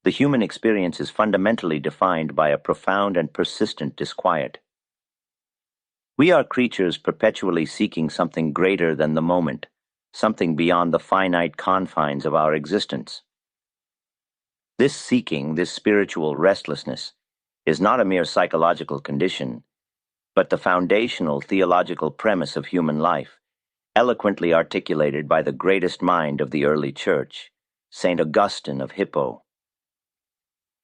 The human experience is fundamentally defined by a profound and persistent disquiet. We are creatures perpetually seeking something greater than the moment, something beyond the finite confines of our existence. This seeking, this spiritual restlessness, is not a mere psychological condition, but the foundational theological premise of human life, eloquently articulated by the greatest mind of the early church, St. Augustine of Hippo.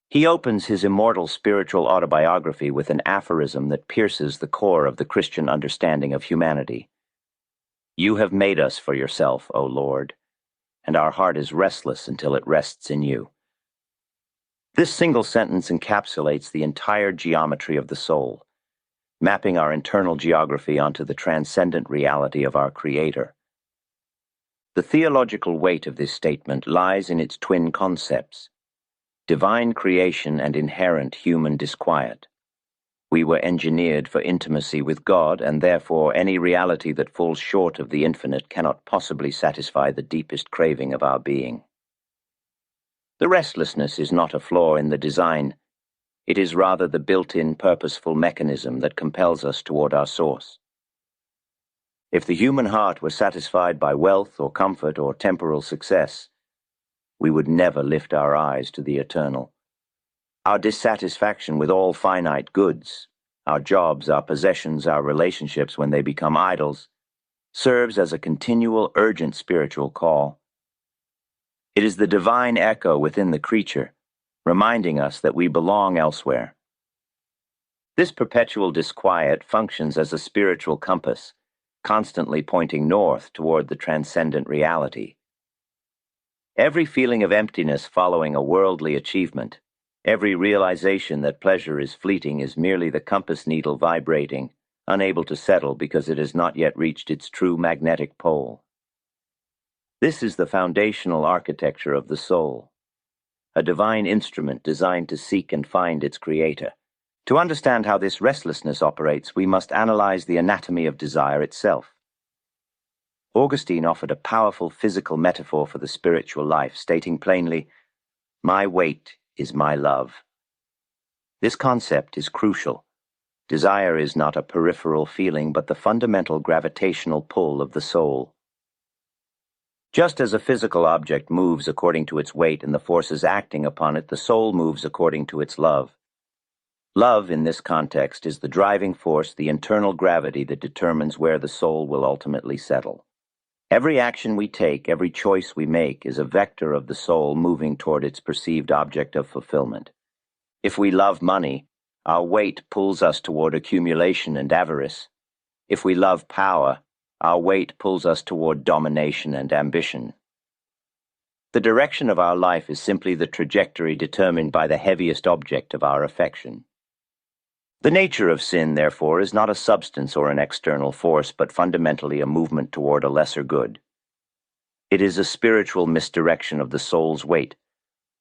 He opens his immortal spiritual autobiography with an aphorism that pierces the core of the Christian understanding of humanity. You have made us for yourself, O Lord, and our heart is restless until it rests in you. This single sentence encapsulates the entire geometry of the soul, mapping our internal geography onto the transcendent reality of our Creator. The theological weight of this statement lies in its twin concepts: divine creation and inherent human disquiet. We were engineered for intimacy with God, and therefore any reality that falls short of the infinite cannot possibly satisfy the deepest craving of our being. The restlessness is not a flaw in the design. It is rather the built-in purposeful mechanism that compels us toward our source. If the human heart were satisfied by wealth or comfort or temporal success, we would never lift our eyes to the eternal. Our dissatisfaction with all finite goods, our jobs, our possessions, our relationships when they become idols, serves as a continual, urgent spiritual call. It is the divine echo within the creature, reminding us that we belong elsewhere. This perpetual disquiet functions as a spiritual compass, constantly pointing north toward the transcendent reality. Every feeling of emptiness following a worldly achievement, every realization that pleasure is fleeting is merely the compass needle vibrating, unable to settle because it has not yet reached its true magnetic pole. This is the foundational architecture of the soul, a divine instrument designed to seek and find its creator. To understand how this restlessness operates, we must analyze the anatomy of desire itself. Augustine offered a powerful physical metaphor for the spiritual life, stating plainly, "My weight is my love." This concept is crucial. Desire is not a peripheral feeling, but the fundamental gravitational pull of the soul. Just as a physical object moves according to its weight and the forces acting upon it, the soul moves according to its love. Love, in this context, is the driving force, the internal gravity that determines where the soul will ultimately settle. Every action we take, every choice we make, is a vector of the soul moving toward its perceived object of fulfillment. If we love money, our weight pulls us toward accumulation and avarice. If we love power, our weight pulls us toward domination and ambition. The direction of our life is simply the trajectory determined by the heaviest object of our affection. The nature of sin, therefore, is not a substance or an external force, but fundamentally a movement toward a lesser good. It is a spiritual misdirection of the soul's weight,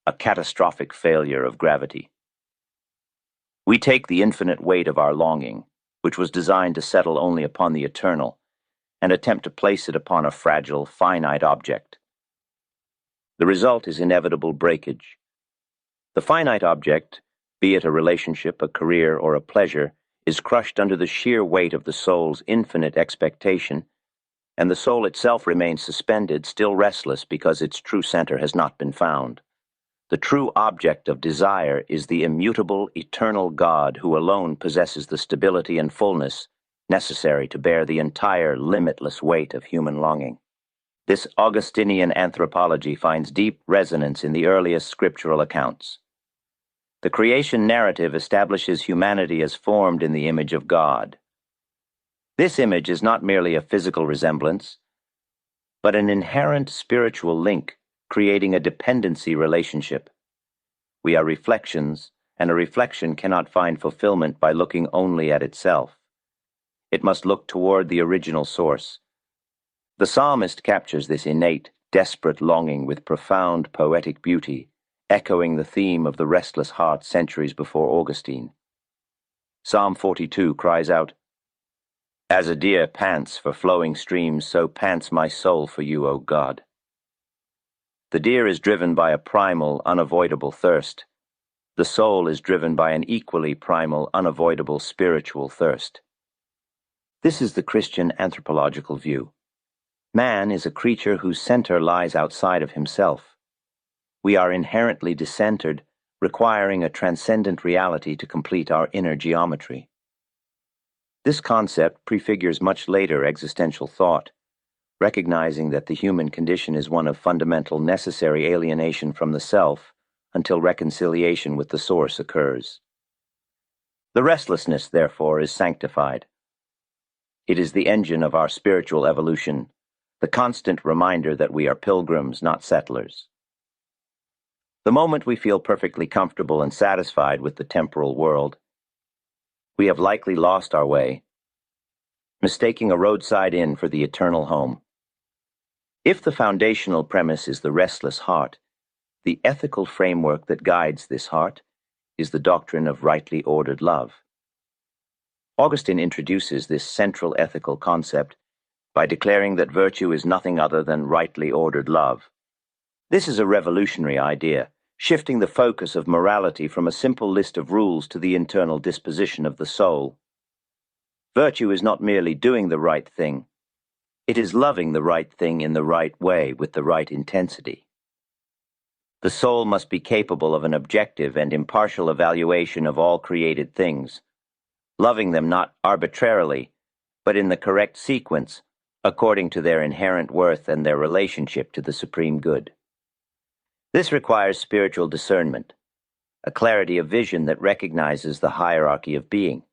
a catastrophic failure of gravity. We take the infinite weight of our longing, which was designed to settle only upon the eternal, and attempt to place it upon a fragile, finite object. The result is inevitable breakage. The finite object, be it a relationship, a career, or a pleasure, is crushed under the sheer weight of the soul's infinite expectation, and the soul itself remains suspended, still restless because its true center has not been found. The true object of desire is the immutable, eternal God who alone possesses the stability and fullness necessary to bear the entire, limitless weight of human longing. This Augustinian anthropology finds deep resonance in the earliest scriptural accounts. The creation narrative establishes humanity as formed in the image of God. This image is not merely a physical resemblance, but an inherent spiritual link, creating a dependency relationship. We are reflections, and a reflection cannot find fulfillment by looking only at itself. It must look toward the original source. The psalmist captures this innate, desperate longing with profound poetic beauty, echoing the theme of the restless heart centuries before Augustine. Psalm 42 cries out, "As a deer pants for flowing streams, so pants my soul for you, O God." The deer is driven by a primal, unavoidable thirst. The soul is driven by an equally primal, unavoidable spiritual thirst. This is the Christian anthropological view. Man is a creature whose center lies outside of himself. We are inherently decentered, requiring a transcendent reality to complete our inner geometry. This concept prefigures much later existential thought, recognizing that the human condition is one of fundamental necessary alienation from the self until reconciliation with the source occurs. The restlessness, therefore, is sanctified. It is the engine of our spiritual evolution, the constant reminder that we are pilgrims, not settlers. The moment we feel perfectly comfortable and satisfied with the temporal world, we have likely lost our way, mistaking a roadside inn for the eternal home. If the foundational premise is the restless heart, the ethical framework that guides this heart is the doctrine of rightly ordered love. Augustine introduces this central ethical concept by declaring that virtue is nothing other than rightly ordered love. This is a revolutionary idea, shifting the focus of morality from a simple list of rules to the internal disposition of the soul. Virtue is not merely doing the right thing, it is loving the right thing in the right way with the right intensity. The soul must be capable of an objective and impartial evaluation of all created things, loving them not arbitrarily, but in the correct sequence, according to their inherent worth and their relationship to the supreme good. This requires spiritual discernment, a clarity of vision that recognizes the hierarchy of being.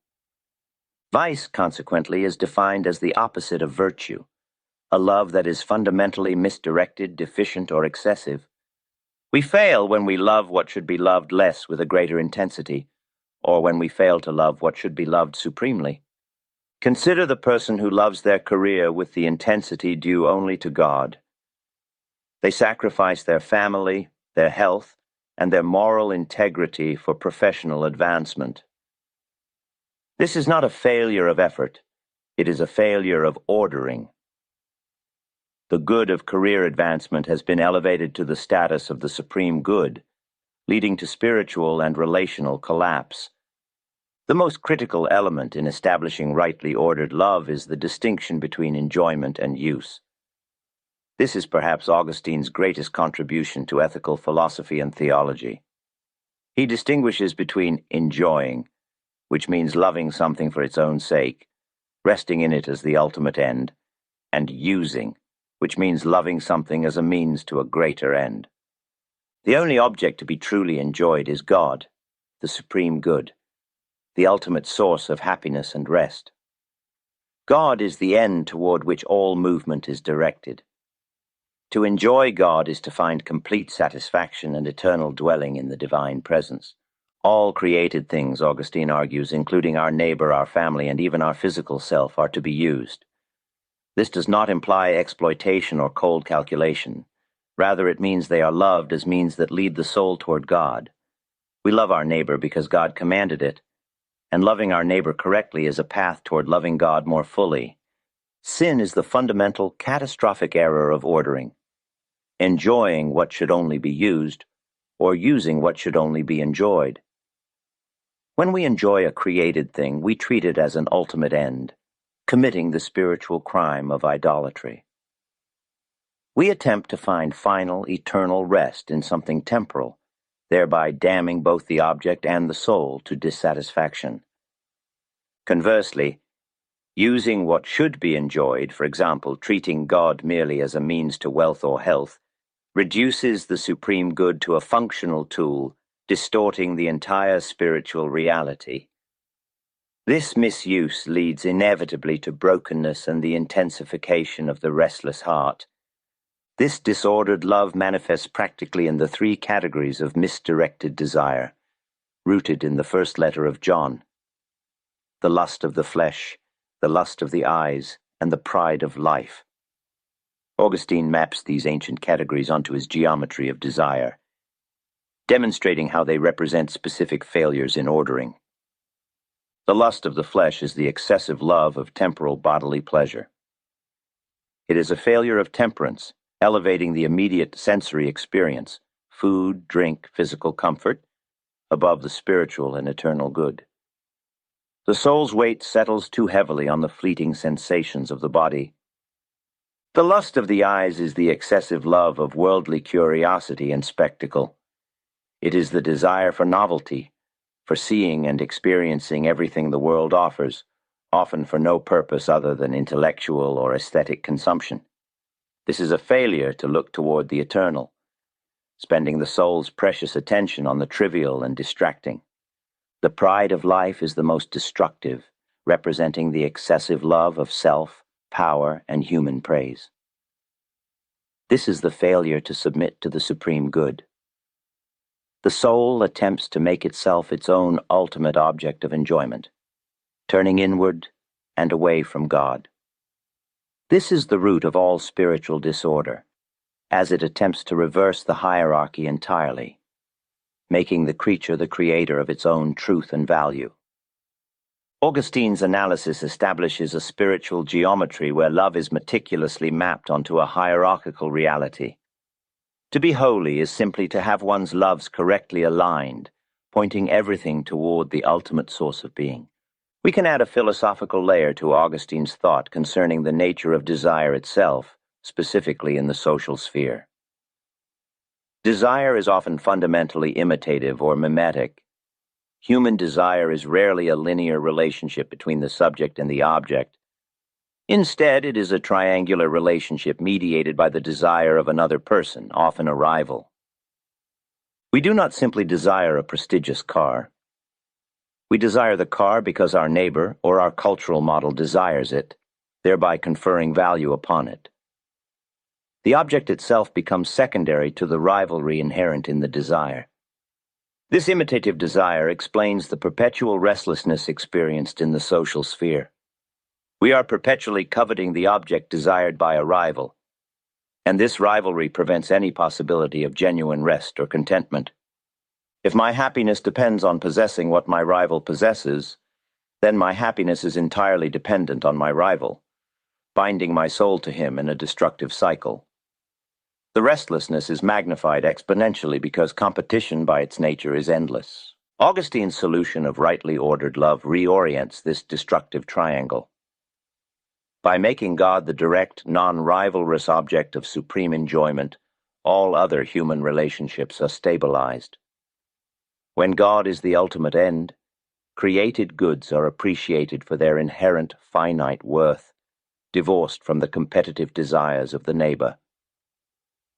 Vice, consequently, is defined as the opposite of virtue, a love that is fundamentally misdirected, deficient, or excessive. We fail when we love what should be loved less with a greater intensity, or when we fail to love what should be loved supremely. Consider the person who loves their career with the intensity due only to God. They sacrifice their family, their health, and their moral integrity for professional advancement. This is not a failure of effort, it is a failure of ordering. The good of career advancement has been elevated to the status of the supreme good, leading to spiritual and relational collapse. The most critical element in establishing rightly ordered love is the distinction between enjoyment and use. This is perhaps Augustine's greatest contribution to ethical philosophy and theology. He distinguishes between enjoying, which means loving something for its own sake, resting in it as the ultimate end, and using, which means loving something as a means to a greater end. The only object to be truly enjoyed is God, the supreme good, the ultimate source of happiness and rest. God is the end toward which all movement is directed. To enjoy God is to find complete satisfaction and eternal dwelling in the divine presence. All created things, Augustine argues, including our neighbor, our family, and even our physical self, are to be used. This does not imply exploitation or cold calculation. Rather, it means they are loved as means that lead the soul toward God. We love our neighbor because God commanded it, and loving our neighbor correctly is a path toward loving God more fully. Sin is the fundamental, catastrophic error of ordering, enjoying what should only be used, or using what should only be enjoyed. When we enjoy a created thing, we treat it as an ultimate end, committing the spiritual crime of idolatry. We attempt to find final, eternal rest in something temporal, thereby damning both the object and the soul to dissatisfaction. Conversely, using what should be enjoyed, for example, treating God merely as a means to wealth or health, reduces the supreme good to a functional tool, distorting the entire spiritual reality. This misuse leads inevitably to brokenness and the intensification of the restless heart. This disordered love manifests practically in the three categories of misdirected desire, rooted in the first letter of John: the lust of the flesh, the lust of the eyes, and the pride of life. Augustine maps these ancient categories onto his geometry of desire, demonstrating how they represent specific failures in ordering. The lust of the flesh is the excessive love of temporal bodily pleasure. It is a failure of temperance, elevating the immediate sensory experience, food, drink, physical comfort, above the spiritual and eternal good. The soul's weight settles too heavily on the fleeting sensations of the body. The lust of the eyes is the excessive love of worldly curiosity and spectacle. It is the desire for novelty, for seeing and experiencing everything the world offers, often for no purpose other than intellectual or aesthetic consumption. This is a failure to look toward the eternal, spending the soul's precious attention on the trivial and distracting. The pride of life is the most destructive, representing the excessive love of self, power, and human praise. This is the failure to submit to the supreme good. The soul attempts to make itself its own ultimate object of enjoyment, turning inward and away from God. This is the root of all spiritual disorder, as it attempts to reverse the hierarchy entirely, making the creature the creator of its own truth and value. Augustine's analysis establishes a spiritual geometry where love is meticulously mapped onto a hierarchical reality. To be holy is simply to have one's loves correctly aligned, pointing everything toward the ultimate source of being. We can add a philosophical layer to Augustine's thought concerning the nature of desire itself, specifically in the social sphere. Desire is often fundamentally imitative or mimetic. Human desire is rarely a linear relationship between the subject and the object. Instead, it is a triangular relationship mediated by the desire of another person, often a rival. We do not simply desire a prestigious car. We desire the car because our neighbor or our cultural model desires it, thereby conferring value upon it. The object itself becomes secondary to the rivalry inherent in the desire. This imitative desire explains the perpetual restlessness experienced in the social sphere. We are perpetually coveting the object desired by a rival, and this rivalry prevents any possibility of genuine rest or contentment. If my happiness depends on possessing what my rival possesses, then my happiness is entirely dependent on my rival, binding my soul to him in a destructive cycle. The restlessness is magnified exponentially because competition by its nature is endless. Augustine's solution of rightly ordered love reorients this destructive triangle. By making God the direct, non-rivalrous object of supreme enjoyment, all other human relationships are stabilized. When God is the ultimate end, created goods are appreciated for their inherent finite worth, divorced from the competitive desires of the neighbor.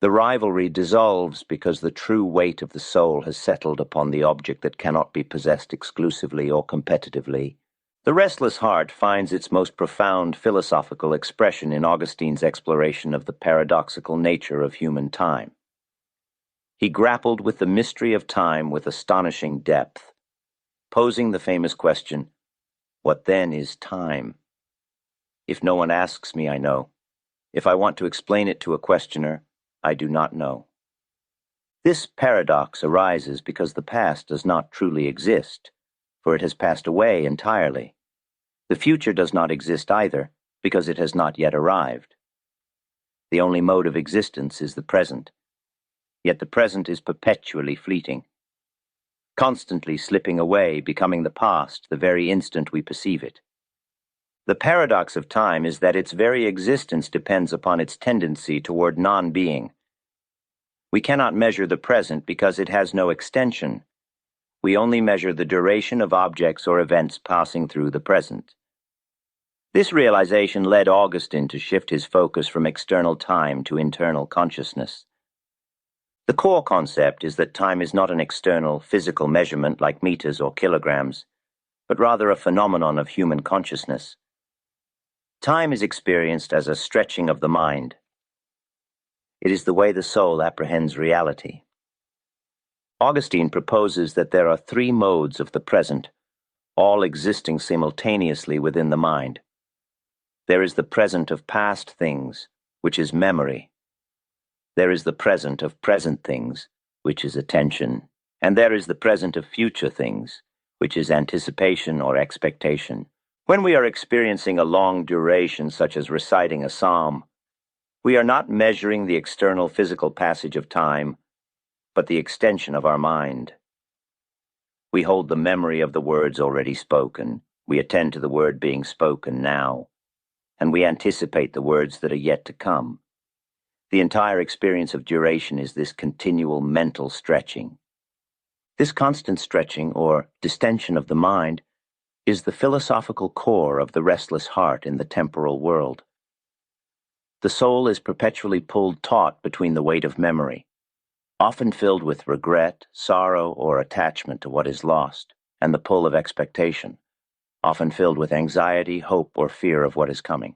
The rivalry dissolves because the true weight of the soul has settled upon the object that cannot be possessed exclusively or competitively. The restless heart finds its most profound philosophical expression in Augustine's exploration of the paradoxical nature of human time. He grappled with the mystery of time with astonishing depth, posing the famous question, "What then is time? If no one asks me, I know. If I want to explain it to a questioner, I do not know." This paradox arises because the past does not truly exist, for it has passed away entirely. The future does not exist either, because it has not yet arrived. The only mode of existence is the present, yet the present is perpetually fleeting, constantly slipping away, becoming the past the very instant we perceive it. The paradox of time is that its very existence depends upon its tendency toward non-being. We cannot measure the present because it has no extension. We only measure the duration of objects or events passing through the present. This realization led Augustine to shift his focus from external time to internal consciousness. The core concept is that time is not an external, physical measurement like meters or kilograms, but rather a phenomenon of human consciousness. Time is experienced as a stretching of the mind. It is the way the soul apprehends reality. Augustine proposes that there are three modes of the present, all existing simultaneously within the mind. There is the present of past things, which is memory. There is the present of present things, which is attention. And there is the present of future things, which is anticipation or expectation. When we are experiencing a long duration, such as reciting a psalm, We are not measuring the external physical passage of time, but the extension of our mind. We hold the memory of the words already spoken. We attend to the word being spoken now, and we anticipate the words that are yet to come. The entire experience of duration is this continual mental stretching. This constant stretching, or distension of the mind, is the philosophical core of the restless heart in the temporal world. The soul is perpetually pulled taut between the weight of memory, often filled with regret, sorrow, or attachment to what is lost, and the pull of expectation, often filled with anxiety, hope, or fear of what is coming.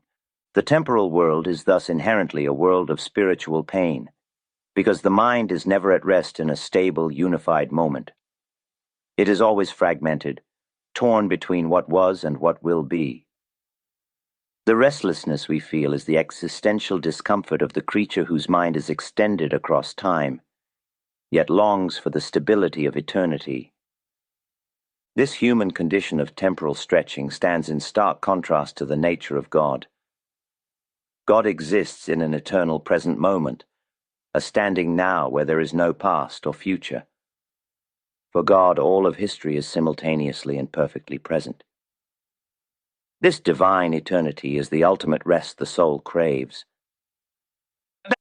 The temporal world is thus inherently a world of spiritual pain, because the mind is never at rest in a stable, unified moment. It is always fragmented, torn between what was and what will be. The restlessness we feel is the existential discomfort of the creature whose mind is extended across time, yet longs for the stability of eternity. This human condition of temporal stretching stands in stark contrast to the nature of God. God exists in an eternal present moment, a standing now where there is no past or future. For God, all of history is simultaneously and perfectly present. This divine eternity is the ultimate rest the soul craves.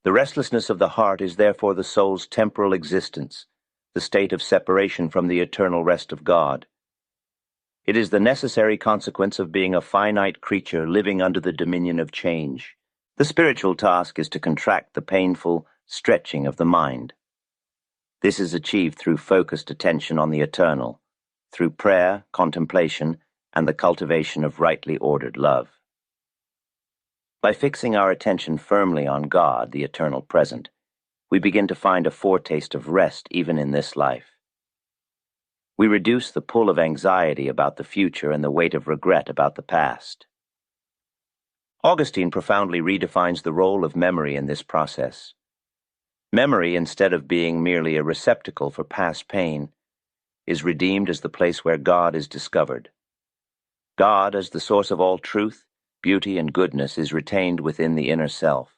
The restlessness of the heart is therefore the soul's temporal existence, the state of separation from the eternal rest of God. It is the necessary consequence of being a finite creature living under the dominion of change. The spiritual task is to contract the painful stretching of the mind. This is achieved through focused attention on the eternal, through prayer, contemplation, and the cultivation of rightly ordered love. By fixing our attention firmly on God, the eternal present, we begin to find a foretaste of rest even in this life. We reduce the pull of anxiety about the future and the weight of regret about the past. Augustine profoundly redefines the role of memory in this process. Memory, instead of being merely a receptacle for past pain, is redeemed as the place where God is discovered. God, as the source of all truth, beauty, and goodness, is retained within the inner self.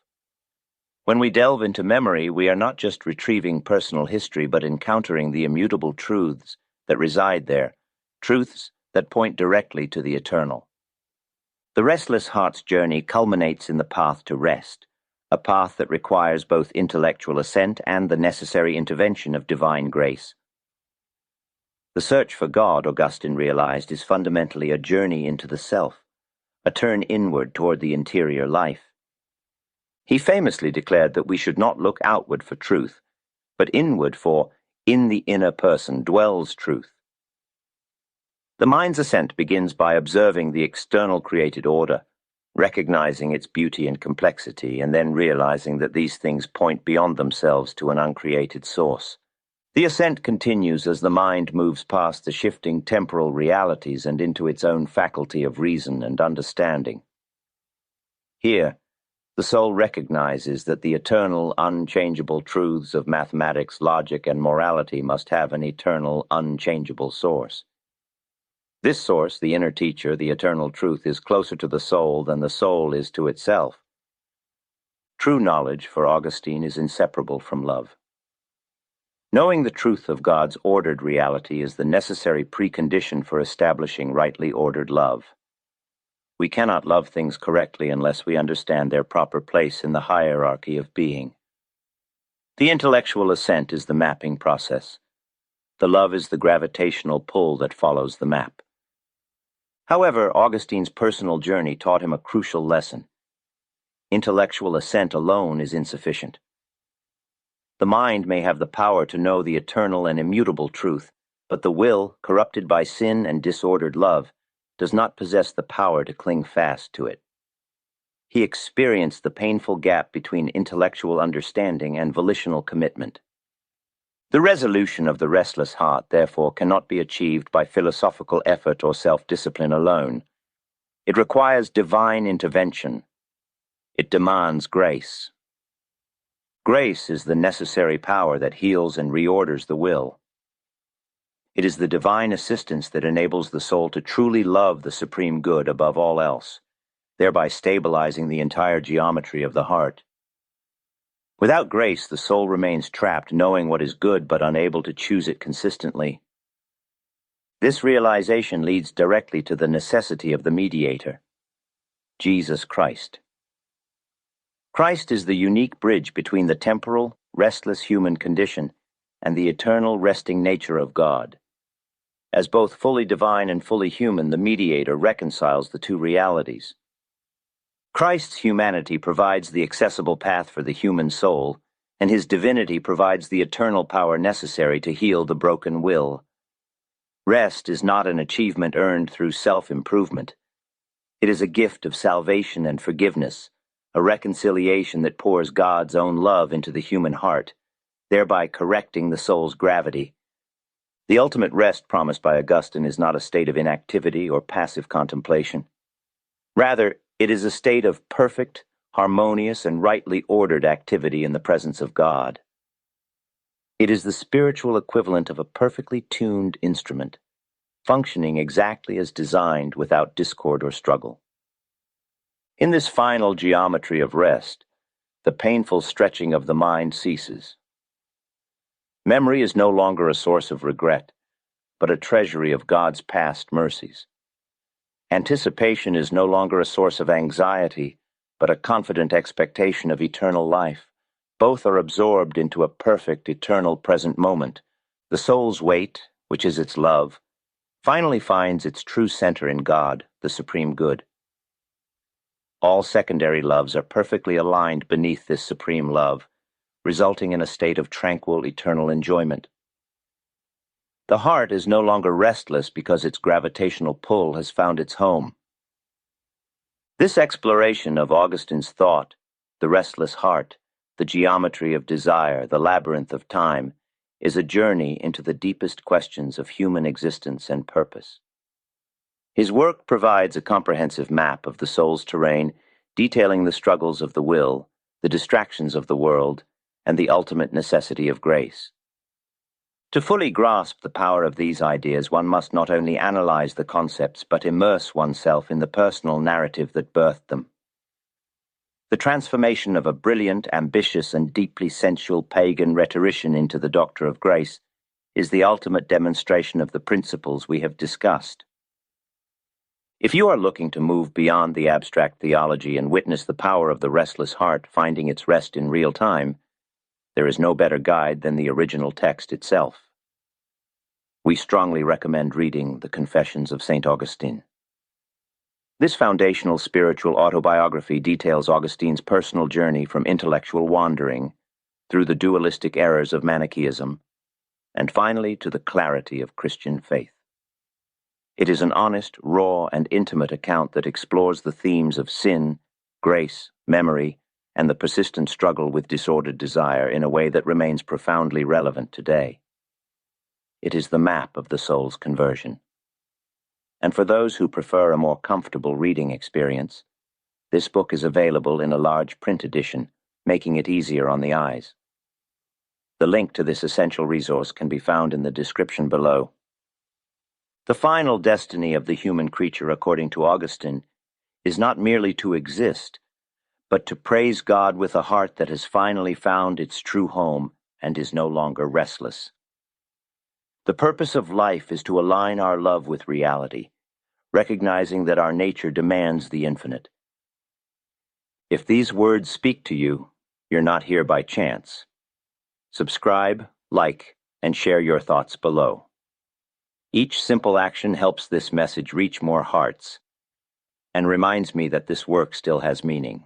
When we delve into memory, we are not just retrieving personal history, but encountering the immutable truths that reside there, truths that point directly to the eternal. The restless heart's journey culminates in the path to rest, a path that requires both intellectual assent and the necessary intervention of divine grace. The search for God, Augustine realized, is fundamentally a journey into the self, a turn inward toward the interior life. He famously declared that we should not look outward for truth, but inward, for in the inner person dwells truth. The mind's ascent begins by observing the external created order, recognizing its beauty and complexity, and then realizing that these things point beyond themselves to an uncreated source. The ascent continues as the mind moves past the shifting temporal realities and into its own faculty of reason and understanding. Here, the soul recognizes that the eternal, unchangeable truths of mathematics, logic, and morality must have an eternal, unchangeable source. This source, the inner teacher, the eternal truth, is closer to the soul than the soul is to itself. True knowledge, for Augustine, is inseparable from love. Knowing the truth of God's ordered reality is the necessary precondition for establishing rightly ordered love. We cannot love things correctly unless we understand their proper place in the hierarchy of being. The intellectual ascent is the mapping process. The love is the gravitational pull that follows the map. However, Augustine's personal journey taught him a crucial lesson. Intellectual assent alone is insufficient. The mind may have the power to know the eternal and immutable truth, but the will, corrupted by sin and disordered love, does not possess the power to cling fast to it. He experienced the painful gap between intellectual understanding and volitional commitment. The resolution of the restless heart, therefore, cannot be achieved by philosophical effort or self-discipline alone. It requires divine intervention. It demands grace. Grace is the necessary power that heals and reorders the will. It is the divine assistance that enables the soul to truly love the supreme good above all else, thereby stabilizing the entire geometry of the heart. Without grace, the soul remains trapped, knowing what is good but unable to choose it consistently. This realization leads directly to the necessity of the mediator, Jesus Christ. Christ is the unique bridge between the temporal, restless human condition and the eternal, resting nature of God. As both fully divine and fully human, the mediator reconciles the two realities. Christ's humanity provides the accessible path for the human soul, and his divinity provides the eternal power necessary to heal the broken will. Rest is not an achievement earned through self-improvement. It is a gift of salvation and forgiveness, a reconciliation that pours God's own love into the human heart, thereby correcting the soul's gravity. The ultimate rest promised by Augustine is not a state of inactivity or passive contemplation. Rather, it is a state of perfect, harmonious, and rightly ordered activity in the presence of God. It is the spiritual equivalent of a perfectly tuned instrument, functioning exactly as designed without discord or struggle. In this final geometry of rest, the painful stretching of the mind ceases. Memory is no longer a source of regret, but a treasury of God's past mercies. Anticipation is no longer a source of anxiety, but a confident expectation of eternal life. Both are absorbed into a perfect, eternal present moment. The soul's weight, which is its love, finally finds its true center in God, the supreme good. All secondary loves are perfectly aligned beneath this supreme love, resulting in a state of tranquil, eternal enjoyment. The heart is no longer restless because its gravitational pull has found its home. This exploration of Augustine's thought, the restless heart, the geometry of desire, the labyrinth of time, is a journey into the deepest questions of human existence and purpose. His work provides a comprehensive map of the soul's terrain, detailing the struggles of the will, the distractions of the world, and the ultimate necessity of grace. To fully grasp the power of these ideas, one must not only analyze the concepts, but immerse oneself in the personal narrative that birthed them. The transformation of a brilliant, ambitious, and deeply sensual pagan rhetorician into the doctor of grace is the ultimate demonstration of the principles we have discussed. If you are looking to move beyond the abstract theology and witness the power of the restless heart finding its rest in real time, there is no better guide than the original text itself. We strongly recommend reading the Confessions of St. Augustine. This foundational spiritual autobiography details Augustine's personal journey from intellectual wandering through the dualistic errors of Manichaeism, and finally to the clarity of Christian faith. It is an honest, raw, and intimate account that explores the themes of sin, grace, memory, and the persistent struggle with disordered desire in a way that remains profoundly relevant today. It is the map of the soul's conversion. And for those who prefer a more comfortable reading experience, this book is available in a large print edition, making it easier on the eyes. The link to this essential resource can be found in the description below. The final destiny of the human creature, according to Augustine, is not merely to exist, but to praise God with a heart that has finally found its true home and is no longer restless. The purpose of life is to align our love with reality, recognizing that our nature demands the infinite. If these words speak to you, you're not here by chance. Subscribe, like, and share your thoughts below. Each simple action helps this message reach more hearts and reminds me that this work still has meaning.